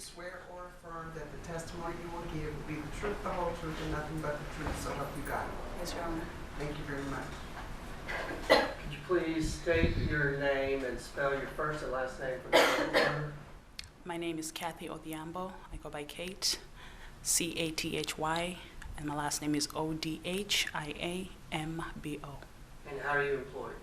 swear or affirm that the testimony you will give will be the truth, the whole truth, and nothing but the truth, so help you God? Yes, Your Honor. Thank you very much. Could you please state your name and spell your first and last name for the record? My name is Cathy Odhiambo. I go by Kate, Cathy, and my last name is Odhiambo. And how are you employed?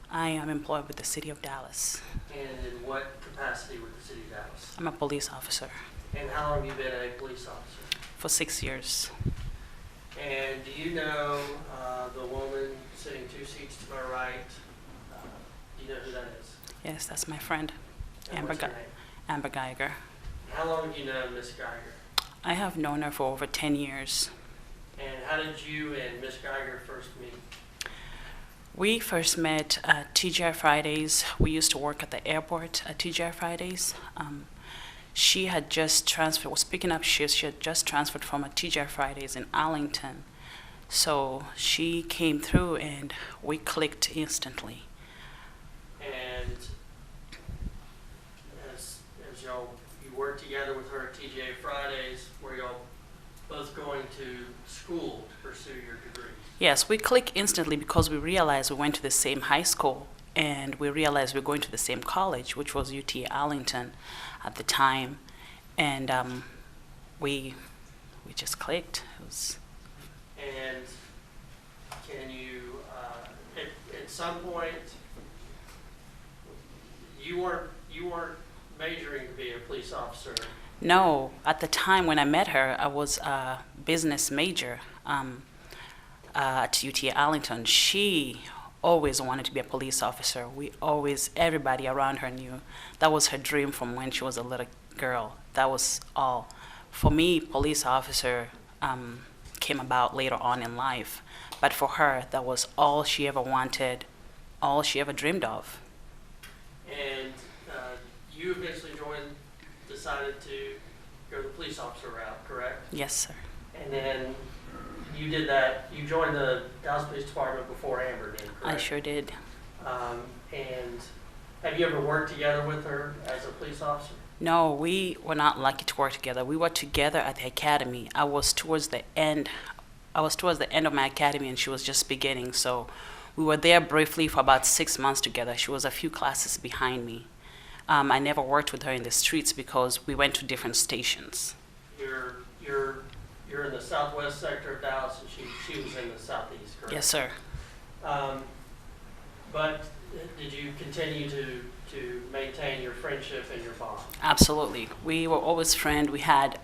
I am employed with the City of Dallas. And in what capacity with the City of Dallas? I'm a police officer And how long have you been a police officer? for 6 years. And do you know the woman sitting 2 seats to my right? Do you know who that is? Yes, that's my friend, And Amber what's her name? Amber Guyger. How long have you known Miss Guyger? I have known her for over 10 years. And how did you and Miss Guyger first meet? We first met at TGI Fridays. We used to work at the airport at TGI Fridays. She had just transferred, was picking up shifts. She had just transferred from a TGI Fridays in Arlington. So she came through and we clicked instantly. And as y'all, you worked together with her at TGI Fridays, were y'all both going to school to pursue your degree? Yes, we clicked instantly because we realized we went to the same high school and we realized we were going to the same college, which was UT Arlington at the time. And we just clicked. It was. And can you, at some point, you weren't majoring to be a police officer? No, at the time when I met her, I was a business major at UT Arlington. She always wanted to be a police officer. Everybody around her knew that was her dream from when she was a little girl. That was all. For me, police officer came about later on in life. But for her, that was all she ever wanted, all she ever dreamed of. And you eventually decided to go the police officer route, correct? Yes, sir. And then you did that, you joined the Dallas Police Department before Amber did, correct? I sure did. And have you ever worked together with her as a police officer? No, we were not lucky to work together. We were together at the academy. I was towards the end of my academy and she was just beginning. So we were there briefly for about 6 months together. She was a few classes behind me. I never worked with her in the streets because we went to different stations. You're in the southwest sector of Dallas and she was in the southeast, correct? Yes, sir. But did you continue to maintain your friendship and your bond? Absolutely. We were always friends. We had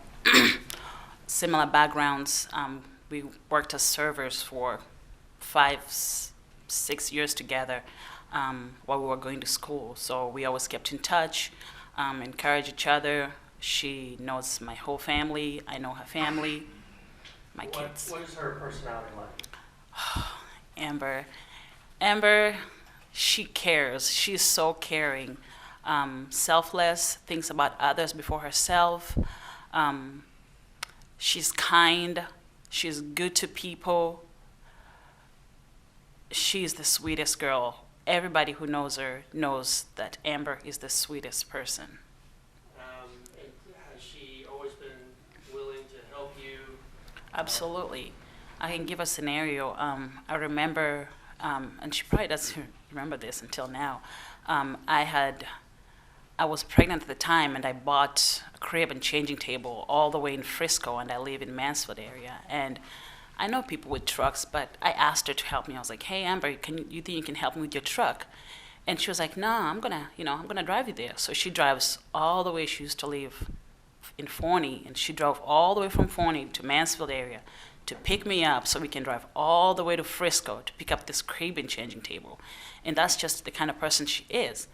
similar backgrounds. We worked as servers for 5-6 years together while we were going to school. So we always kept in touch, encouraged each other. She knows my whole family. I know her family, my kids. What is her personality like? Amber, she cares. She's so caring, selfless, thinks about others before herself. She's kind. She's good to people. She's the sweetest girl. Everybody who knows her knows that Amber is the sweetest person. And has she always been willing to help you? Absolutely. I can give a scenario. I remember, and she probably doesn't remember this until now. I was pregnant at the time, and I bought a crib and changing table all the way in Frisco, and I live in Mansfield area. And I know people with trucks, but I asked her to help me. I was like, "Hey, Amber, you think you can help me with your truck?" And she was like, "Nah, I'm gonna drive you there." So she drives all the way. She used to live in Forney, and she drove all the way from Forney to Mansfield area to pick me up so we can drive all the way to Frisco to pick up this crib and changing table. And that's just the kind of person she is.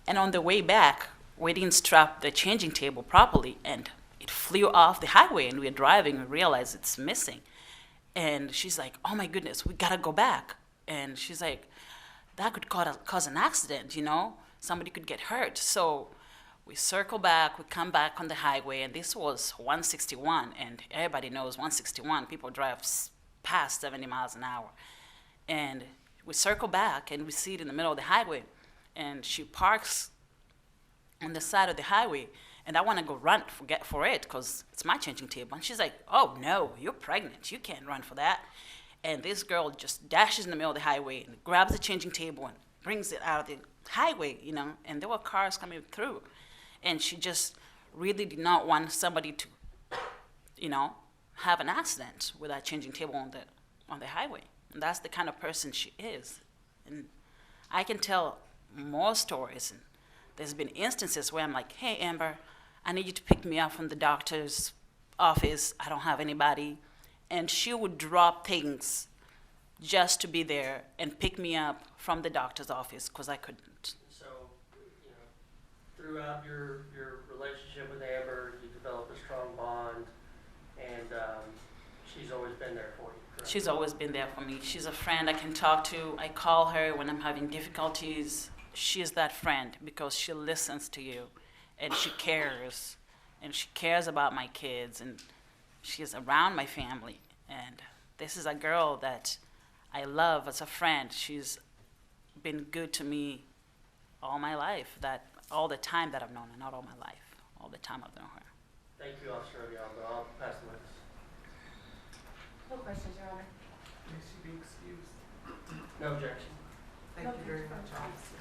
And on the way back, we didn't strap the changing table properly, and it flew off the highway, and we were driving and realized it's missing. And she's like, "Oh my goodness, we gotta go back." And she's like, "That could cause an accident, somebody could get hurt." So we circle back, we come back on the highway, and this was 161, and everybody knows 161, people drive past 70 miles an hour. And we circle back, and we see it in the middle of the highway, and she parks on the side of the highway, And I want to go run for it because it's my changing table. And she's like, oh, no, you're pregnant. You can't run for that. And this girl just dashes in the middle of the highway and grabs the changing table and brings it out of the highway, you know, and there were cars coming through. And she just really did not want somebody to, you know, have an accident with that changing table on the highway. And that's the kind of person she is. And I can tell more stories. And there's been instances where I'm like, hey, Amber, I need you to pick me up from the doctor's office. I don't have anybody. And she would drop things just to be there and pick me up from the doctor's office because I couldn't. So, you know, throughout your relationship with Amber, you developed a strong bond, and she's always been there for you, correct? She's always been there for me. She's a friend I can talk to. I call her when I'm having difficulties. She is that friend because she listens to you, and she cares about my kids, and she is around my family. And this is a girl that I love as a friend. She's been good to me all my life, that all the time that I've known her, not all my life, all the time I've known her. Thank you, Officer Odhiambo. I'll pass the witness. No questions, Your Honor. May she be excused. No objection. Thank you very much, officer.